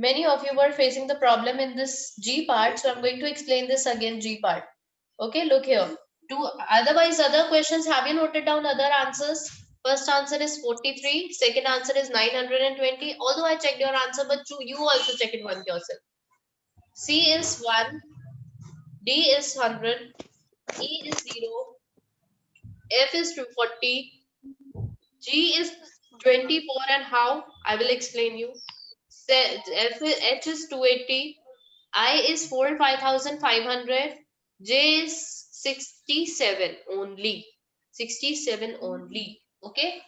Many of you were facing the problem in this G part, so I'm going to explain this again, G part. Okay, look here. Otherwise, other questions, have you noted down other answers? First answer is 43, second answer is 920. Although I checked your answer, but you also check it once yourself. C is 1, D is 100, E is 0, F is 240, G is 24, and how? I will explain you. H is 280, I is 45,500, J is 67 only. 67 only. Okay.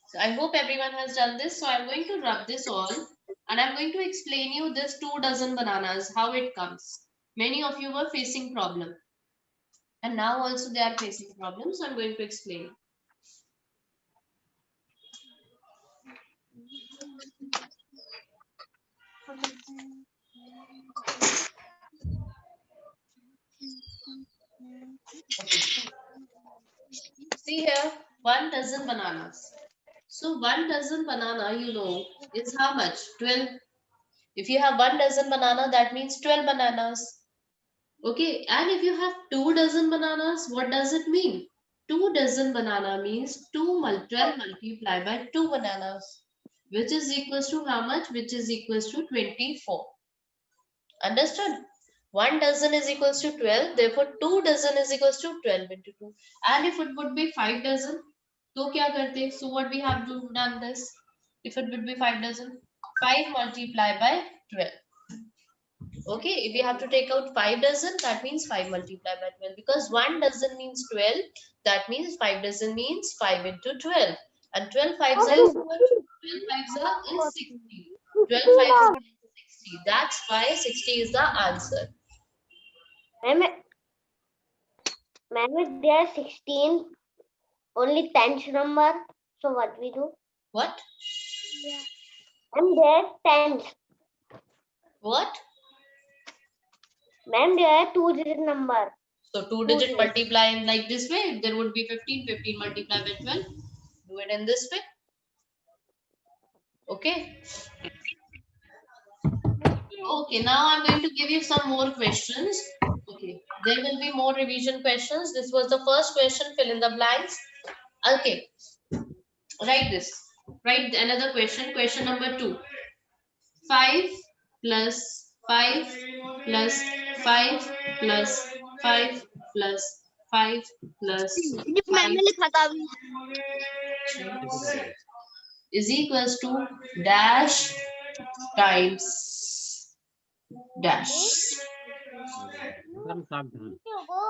So I hope everyone has done this. So I'm going to rub this all and I'm going to explain you this 2 dozen bananas, how it comes. Many of you were facing problem and now also they are facing problems. So I'm going to explain. Okay. See here, 1 dozen bananas. So 1 dozen banana, you know, is how much? 12. If you have 1 dozen banana, that means 12 bananas. Okay, and if you have 2 dozen bananas, what does it mean? 2 dozen banana means 12 multiplied by 2 bananas, which is equals to how much? Which is equals to 24. Understood? 1 dozen is equals to 12, therefore 2 dozen is equals to 12 into 2. And if it would be 5 dozen, तो क्या करते? So what we have to done this? If it would be 5 dozen, 5 multiplied by 12. Okay, if you have to take out 5 dozen, that means 5 multiplied by 12. Because 1 dozen means 12, that means 5 dozen means 5 into 12. And 12 fives are how much? 12 fives are is 60. 12 fives is 60. That's why 60 is the answer. Ma'am, if there are 16, only 10th number. So what we do? What? Ma'am, there are 10th. What? Ma'am, there are 2-digit number. So 2-digit multiply in like this way. There would be 15. 15 multiplied by 12. Do it in this way. Okay. Okay, now I'm going to give you some more questions. Okay, there will be more revision questions. This was the first question, fill in the blanks. Okay, write this. Write another question, question number 2. 5 plus 5 plus 5 plus 5 plus 5 plus 5 is equals to dash times dash,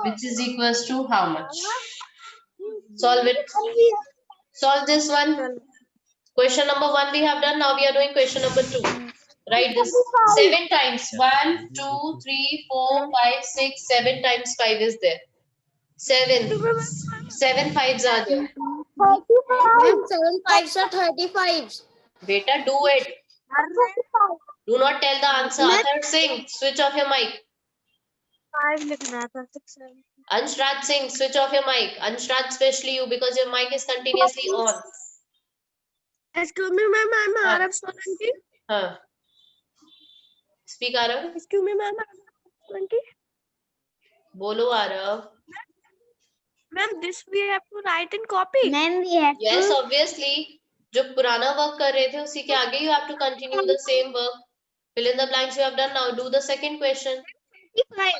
which is equals to how much? Solve it. Solve this one. Question number 1 we have done. Now we are doing question number 2. Write this. 7 times 1, 2, 3, 4, 5, 6. 7 times 5 is there. 7. 7 fives are there. 7 5s are 35. Beta, do it. Do not tell the answer. Athar Singh, switch off your mic. 5 लिखना था 6 7. Anshraj Singh, switch off your mic. Anshraj, especially you, because your mic is continuously on. Excuse me, ma'am, I'm Arab Solanki. Huh. Speak Arab. Excuse me, ma'am, I'm Solanki. Bolo Arab. Ma'am, this we have to write in copy. Ma'am, we have Yes, obviously. जो पुराना work कर रहे थे उसी के आगे you have to continue the same work. Fill in the blanks you have done. Now do the second question. 35.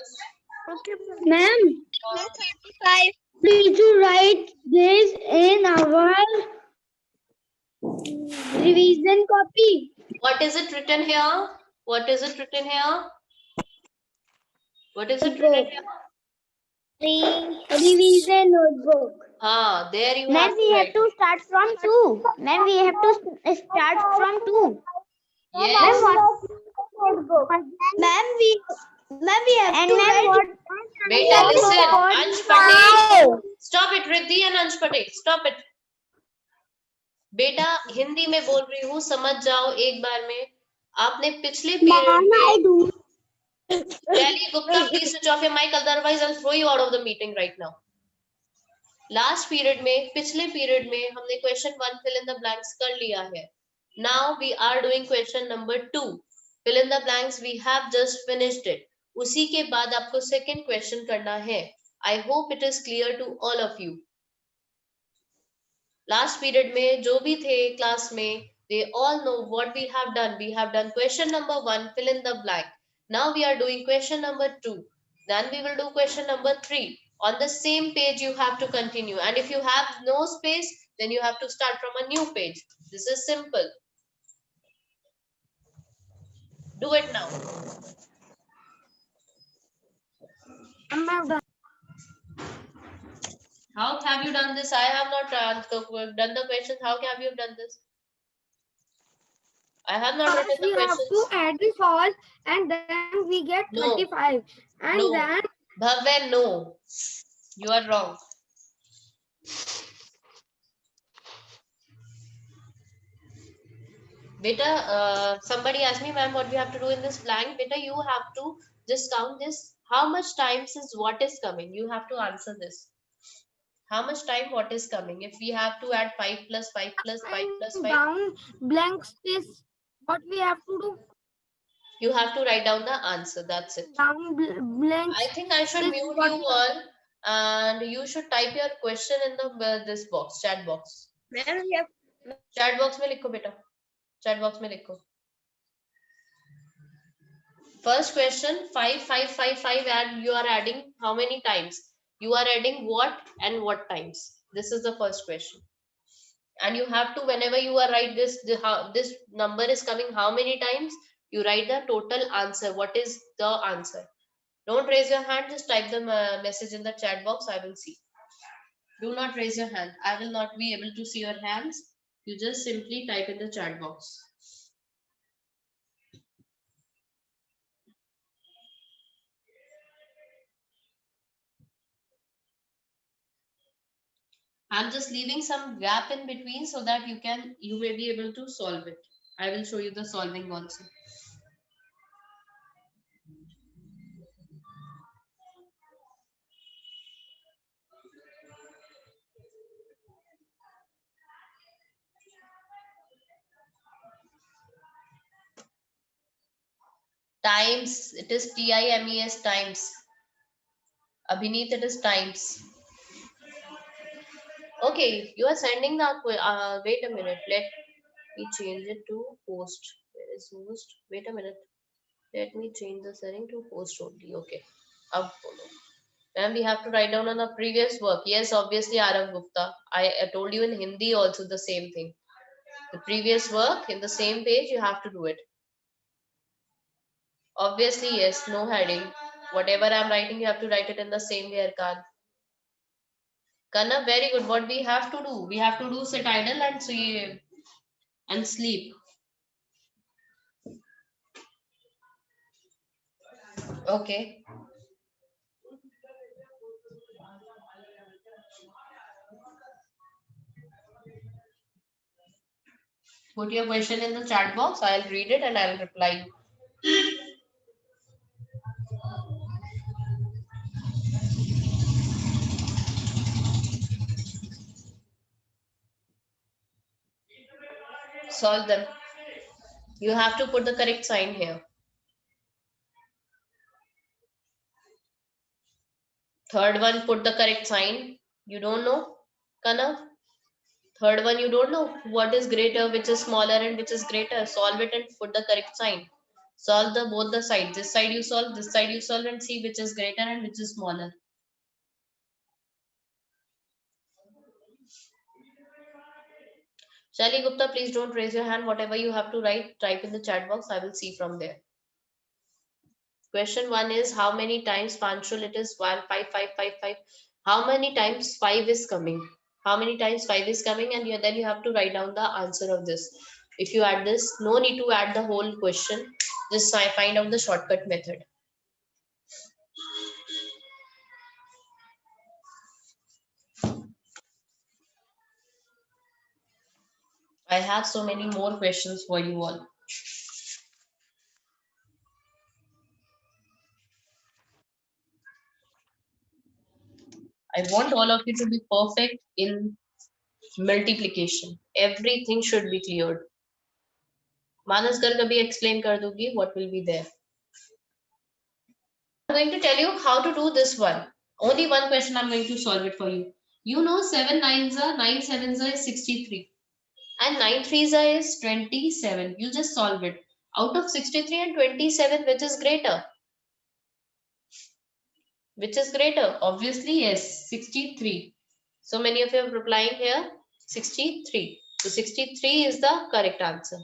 Okay, ma'am. 35. Please to write this in our revision copy. What is it written here? What is it written here? What is it written here? Revision notebook. Ah, there you Ma'am, have we have to start from 2. Ma'am, we have to start from 2. Yes. Ma'am, we have and to write. What? Beta, listen. Ansh Patel. Stop it, Riddhi and Ansh Patel. Stop it. बेटा हिंदी में बोल रही हूँ, समझ जाओ एक बार में. आपने पिछले पीरियड में Kelly Gupta, please switch off your mic, otherwise I'll throw you out of the meeting right now. Last period में, पिछले period में हमने question 1 fill in the blanks कर लिया है. Now we are doing question number 2. Fill in the blanks. We have just finished it. उसी के बाद आपको second question करना है. I hope it is clear to all of you. Last period में जो भी थे class में, they all know what we have done. We have done question number 1, fill in the blank. Now we are doing question number 2. Then we will do question number 3. On the same page you have to continue. And if you have no space, then you have to start from a new page. This is simple. Do it now. How have you done this? I have not done the questions. How have you done this? I have not written the We have questions. to add this all and then we get No. 35. And No. then Bhavya, no. You are wrong. Beta, somebody asked me, ma'am, what we have to do in this blank. Beta, you have to just count this. How much times is what is coming? You have to answer this. How much time what is coming? If we have to add 5 plus 5 plus 5 plus 5. down blank space, what we have to do? You have to write down the answer. That's it. Down blank. I think I should mute you all, and you should type your question in the this box, chat box. Chat box में लिखो बेटा. Chat box में लिखो. First question, 5, 5, 5, 5, and you are adding how many times? You are adding what and what times? This is the first question. And you have to, whenever you are write this, this number is coming how many times? You write the total answer. What is the answer? Don't raise your hand. Just type the message in the chat box. I will see. Do not raise your hand. I will not be able to see your hands. You just simply type in the chat box. I'm just leaving some gap in between so that you may be able to solve it. I will show you the solving also. Times, it is TIMES times. Abhineet, it is times. Okay, you are sending the, wait a minute, let me change it to host. Where is host? Wait a minute. Let me change the setting to host only. Okay. Up follow. And we have to write down on the previous work. Yes, obviously, Arav Gupta. I told you in Hindi also the same thing. The previous work in the same page, you have to do it. Obviously, yes, no heading. Whatever I'm writing, you have to write it in the same way, Arkan. Kanna, very good. What we have to do? We have to do sit idle and see and sleep. Okay. Put your question in the chat box. I'll read it and I'll reply you. Solve them. You have to put the correct sign here. Third one, put the correct sign. You don't know, Kana? Third one, you don't know what is greater, which is smaller and which is greater. Solve it and put the correct sign. Solve the both the sides. This side you solve, this side you solve, and see which is greater and which is smaller. Shali Gupta, please don't raise your hand. Whatever you have to write, type in the chat box. I will see from there. Question 1 is how many times Panchul it is 1, 5, 5, 5, 5. How many times 5 is coming? How many times 5 is coming? And then you have to write down the answer of this. If you add this, no need to add the whole question. Just find out the shortcut method. I have so many more questions for you all. I want all of you to be perfect in multiplication. Everything should be cleared. मानस घर कभी explain कर दूंगी what will be there. I'm going to tell you how to do this one. Only one question I'm going to solve it for you. You know 7 9s are 9 7s are 63 and 9 3s are is 27. You just solve it. Out of 63 and 27, which is greater? Which is greater? Obviously, yes, 63. So many of you are replying here 63. So 63 is the correct answer.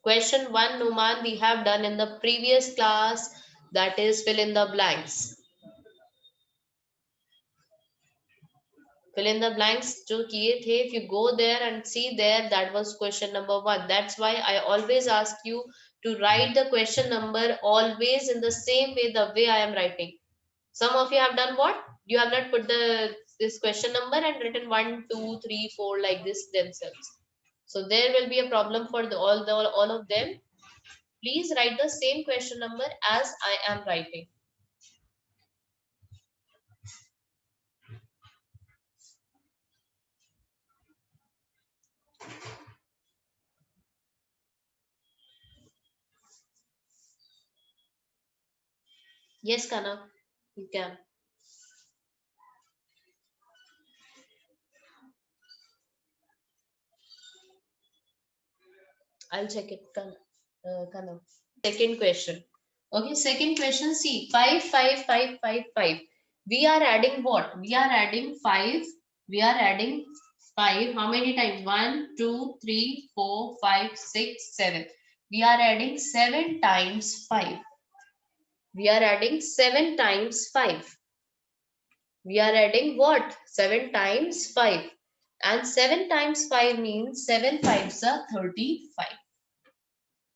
Question 1, Numan, we have done in the previous class, that is fill in the blanks. Fill in the blanks जो किए थे, if you go there and see there, that was question number 1. That's why I always ask you to write the question number always in the same way, the way I am writing. Some of you have done what? You have not put this question number and written 1, 2, 3, 4 like this themselves. So there will be a problem for all of them. Please write the same question number as I am writing. Yes, Kana, you can. I'll check it, Kana. Second question. Okay, second question. See, 5, 5, 5, 5, 5. We are adding what? We are adding 5. We are adding 5. How many times? 1, 2, 3, 4, 5, 6, 7. We are adding 7 times 5. We are adding 7 times 5. We are adding what? 7 times 5. And 7 times 5 means 7 5s are 35.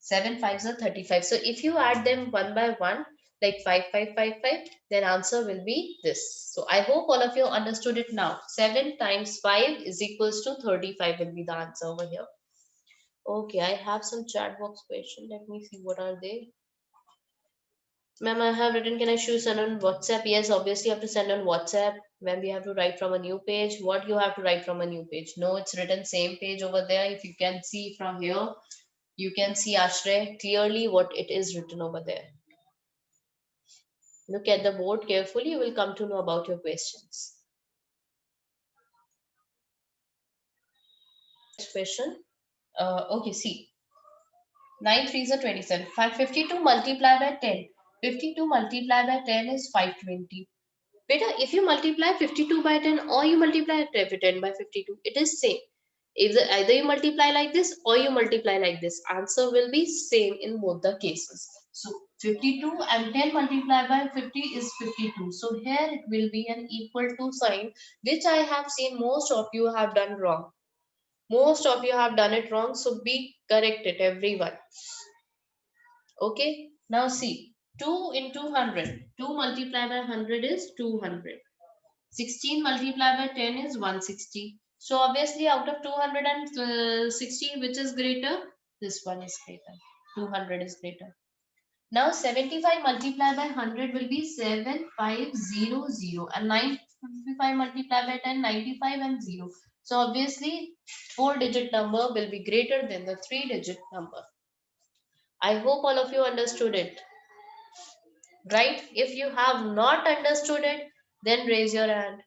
7 5s are 35. So if you add them one by one, like 5, 5, 5, 5, then answer will be this. So I hope all of you understood it now. 7 times 5 is equals to 35 will be the answer over here. Okay, I have some chat box question. Let me see what are they. Ma'am, I have written, can I send on WhatsApp? Yes, obviously you have to send on WhatsApp. When we have to write from a new page, what you have to write from a new page? No, it's written same page over there. If you can see from here, you can see, Ashray, clearly what it is written over there. Look at the board carefully, you will come to know about your questions. Next question. Okay, see. 9 3s are 27. 552 multiplied by 10. 52 multiplied by 10 is 520. Beta, if you multiply 52 by 10 or you multiply 10 by 52, it is same. Either you multiply like this or you multiply like this. Answer will be same in both the cases. So 52 and 10 multiplied by 50 is 52. So here it will be an equal to sign, which I have seen most of you have done wrong. Most of you have done it wrong. So be corrected, everyone. Okay. Now see, 2 into 100. 2 multiplied by 100 is 200. 16 multiplied by 10 is 160. So obviously out of 260, which is greater? This one is greater. 200 is greater. Now 75 multiplied by 100 will be 7500 and 955 multiplied by 10, 95 and 0. So obviously 4-digit number will be greater than the 3-digit number. I hope all of you understood it. Right? If you have not understood it, then raise your hand.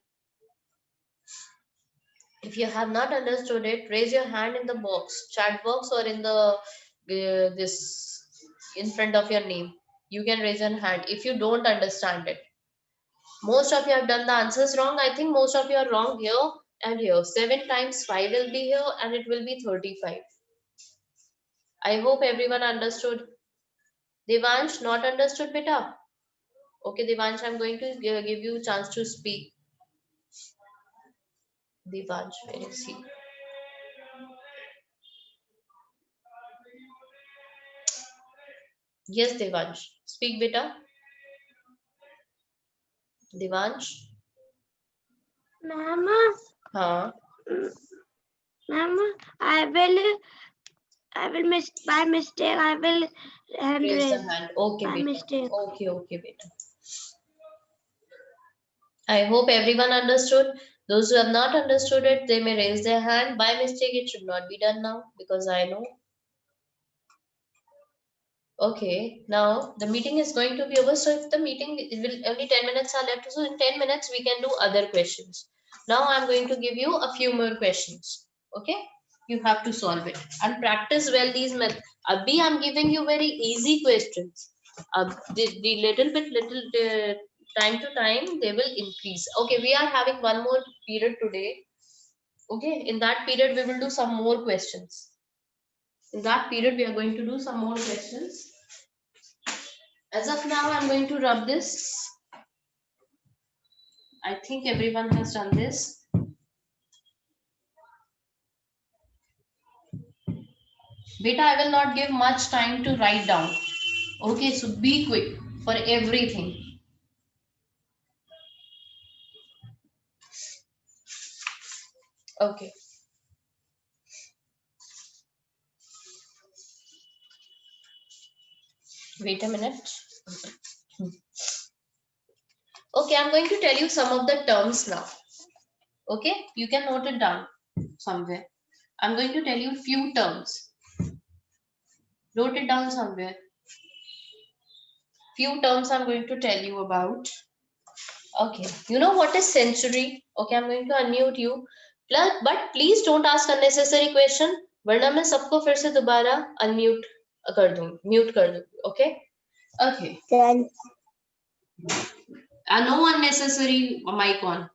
If you have not understood it, raise your hand in the box, chat box, or in the this in front of your name. You can raise your hand if you don't understand it. Most of you have done the answers wrong. I think most of you are wrong here and here. 7 times 5 will be here and it will be 35. I hope everyone understood. Devansh, not understood, beta? Okay, Devansh, I'm going to give you a chance to speak. Devansh, where is he? Yes, Devansh. Speak, beta. Devansh. Mama, Haan. Mama, I will miss by mistake. I will hand Raise the raise hand. Okay, by beta. mistake. Okay, beta. I hope everyone understood. Those who have not understood it, they may raise their hand. By mistake, it should not be done now because I know. Okay, now the meeting is going to be over. So if the meeting it will only 10 minutes are left, so in 10 minutes we can do other questions. Now I'm going to give you a few more questions. Okay, you have to solve it and practice well these methods. Abhi I'm giving you very easy questions. The little time to time they will increase. Okay, we are having one more period today. Okay, in that period we will do some more questions. In that period we are going to do some more questions. As of now, I'm going to rub this. I think everyone has done this. Beta, I will not give much time to write down. Okay, so be quick for everything. Okay. Wait a minute. Okay, I'm going to tell you some of the terms now. Okay, you can note it down somewhere. I'm going to tell you few terms. Note it down somewhere. Few terms I'm going to tell you about. Okay, you know what is century? Okay, I'm going to unmute you. Plus, but please don't ask unnecessary question. वरना मैं सबको फिर से दोबारा unmute कर दूँगी, mute कर दूँगी. Okay? Okay. No unnecessary mic on.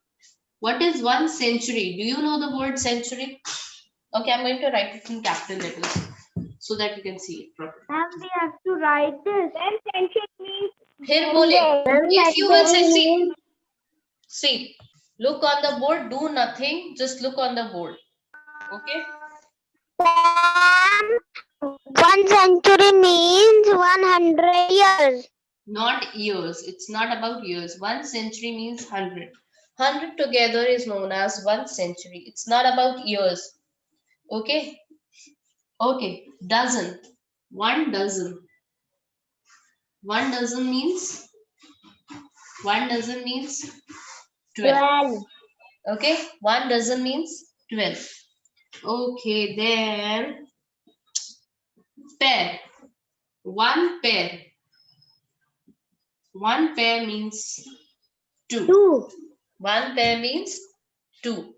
What is 1 century? Do you know the word century? Okay, I'm going to write it in capital letters so that you can see it properly. Ma'am, we have to write this. And century means फिर बोले, if you will say, see, look on the board, do nothing, just look on the board. Okay? 1 century means 100 years. Not years. It's not about years. 1 century means 100. 100 together is known as 1 century. It's not about years. Okay? Okay. Dozen. 1 dozen. 1 dozen means 12. Okay? 1 dozen means 12. Okay, then pair. 1 pair. 1 pair means 2. 1 pair means 2.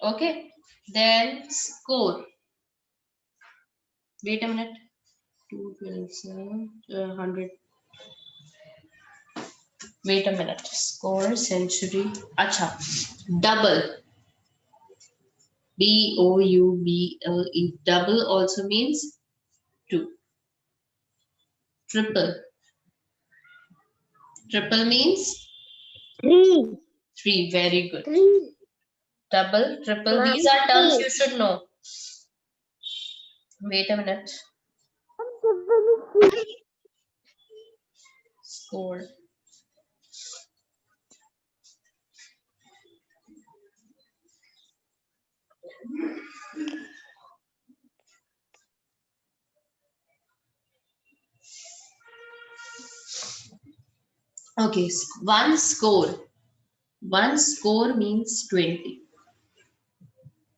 Okay. Then score. Wait a minute. 227, 100. Wait a minute. Score, century. Acha. Double. double. Double also means 2. Triple. Triple means 3. 3. Very good. 3. Double, triple. These are terms you should know. Wait a minute. Score. Okay, 1 score. 1 score means 20.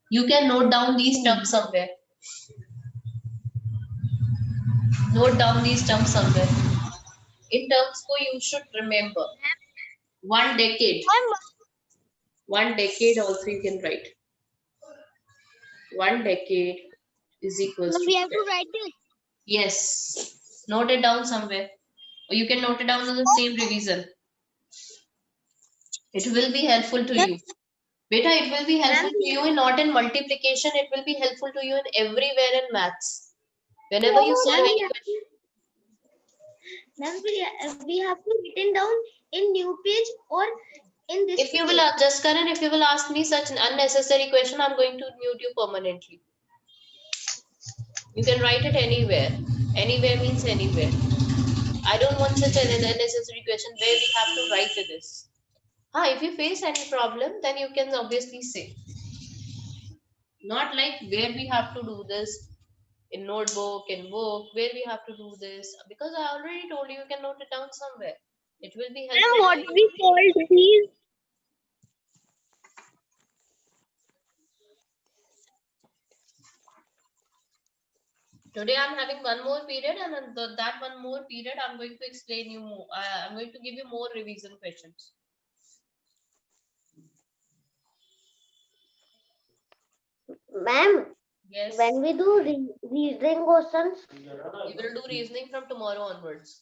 You can note down these terms somewhere. Note down these terms somewhere. In terms ko you should remember. 1 decade. 1 decade also you can write. 1 decade is equals to. We have to write this. Yes. Note it down somewhere. Or you can note it down in the same revision. It will be helpful to you. Beta, it will be helpful to you in not in multiplication. It will be helpful to you in everywhere in maths. Whenever you solve any question. Ma'am, we have to written down in new page or in this. If you will just Karan, if you will ask me such an unnecessary question, I'm going to mute you permanently. You can write it anywhere. Anywhere means anywhere. I don't want such an unnecessary question where we have to write this. If you face any problem, then you can obviously say. Not like where we have to do this in notebook, in book, where we have to do this. Because I already told you, you can note it down somewhere. It will be helpful. What we called these? Today I'm having one more period, and in that one more period I'm going to explain you more. I'm going to give you more revision questions. Ma'am, Yes. when we do reasoning questions. We will do reasoning from tomorrow onwards.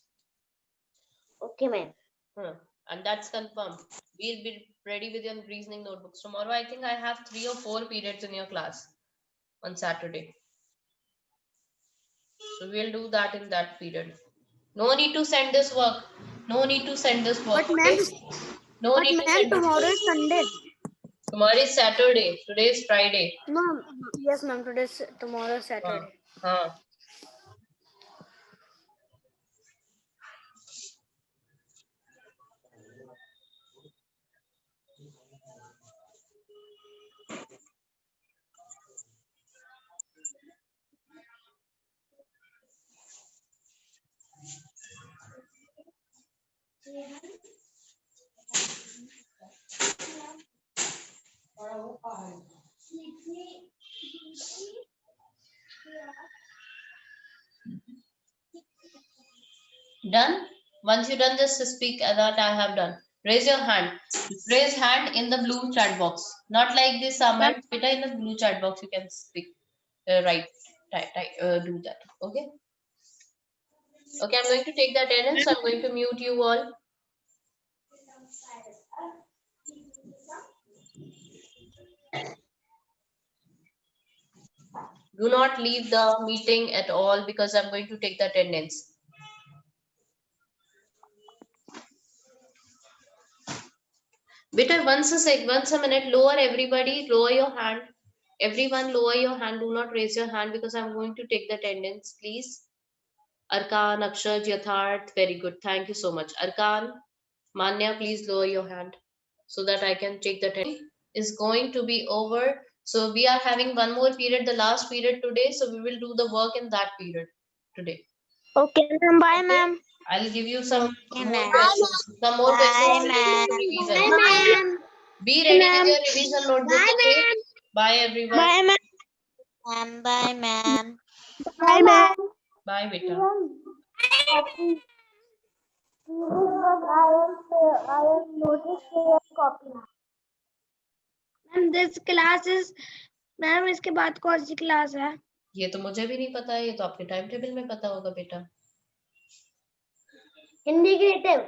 Okay, ma'am. And that's confirmed. We'll be ready with your reasoning notebooks. Tomorrow, I think I have 3 or 4 periods in your class on Saturday. So we'll do that in that period. No need to send this work. No need to send this work. But ma'am, No need to send this tomorrow work. is Sunday. Tomorrow is Saturday. Today is Friday. No, yes, ma'am. Tomorrow is Saturday. Done? Once you're done, just speak that I have done. Raise your hand. Raise hand in the blue chat box. Not like this, Amal. Beta, in the blue chat box, you can speak. Right. Do that. Okay. Okay, I'm going to take the attendance. So I'm going to mute you all. Do not leave the meeting at all because I'm going to take the attendance. Beta, once a minute, lower everybody, lower your hand. Everyone lower your hand. Do not raise your hand because I'm going to take the attendance, please. Arkan, Akshaj, Yatharth, very good. Thank you so much. Arkan, Manya, please lower your hand so that I can take the attendance. Is going to be over. So we are having one more period, the last period today. So we will do the work in that period today. Okay, ma'am. Bye, ma'am. I'll give you some Okay, more ma'am. questions. Some more questions related to revision. Bye, Be ready with your revision notebook. Okay? Bye everyone. Bye, ma'am. Bye, ma'am. Bye, ma'am. Bye beta. Ma'am, this class is. Ma'am इसके बाद कौन सी class है? ये तो मुझे भी नहीं पता है, ये तो आपके टाइम टेबल में पता होगा बेटा. Hindi creative.